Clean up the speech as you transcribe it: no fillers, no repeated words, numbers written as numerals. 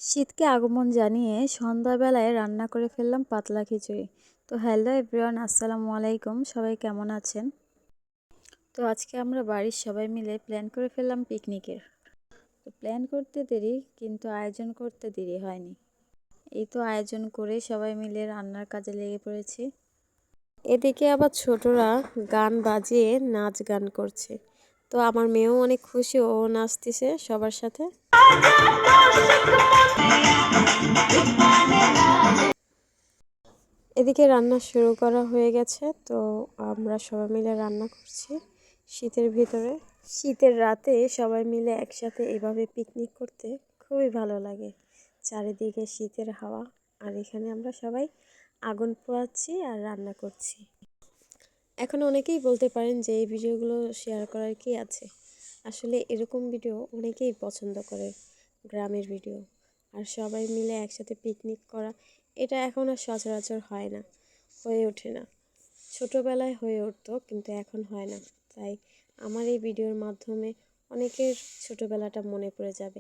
শীতকে আগমন জানিয়ে সন্ধ্যাবেলায় রান্না করে ফেললাম পাতলা খিচুড়ি। তো হ্যালো এভরিওয়ান, আসসালামু আলাইকুম। সবাই কেমন আছেন? তো আজকে আমরা বাড়ির সবাই মিলে প্ল্যান করে ফেললাম পিকনিকের। তো প্ল্যান করতে দেরি, কিন্তু আয়োজন করতে দেরি হয়নি। এই তো আয়োজন করে সবাই মিলে রান্নার কাজে লেগে পড়েছি। এদিকে আবার ছোটরা গান বাজিয়ে নাচ গান করছে। তো আমার মেয়েও অনেক খুশি, ও নাচতেছে সবার সাথে। এদিকে রান্না শুরু করা হয়ে গেছে। তো আমরা সবাই মিলে রান্না করছি শীতের ভিতরে। শীতের রাতে সবাই মিলে একসাথে এভাবে পিকনিক করতে খুবই ভালো লাগে। চারিদিকে শীতের হাওয়া, আর এখানে আমরা সবাই আগুন পোহাচ্ছি আর রান্না করছি। এখন অনেকেই বলতে পারেন যে এই ভিডিওগুলো শেয়ার করার কি আছে। আসলে এরকম ভিডিও অনেকেই পছন্দ করে, গ্রামের ভিডিও। আর সবাই মিলে একসাথে পিকনিক করা, এটা এখন আর সচরাচর হয় না, হয়ে ওঠে না। ছোটোবেলায় হয়ে উঠতো, কিন্তু এখন হয় না। তাই আমার এই ভিডিওর মাধ্যমে অনেকের ছোটোবেলাটা মনে পড়ে যাবে।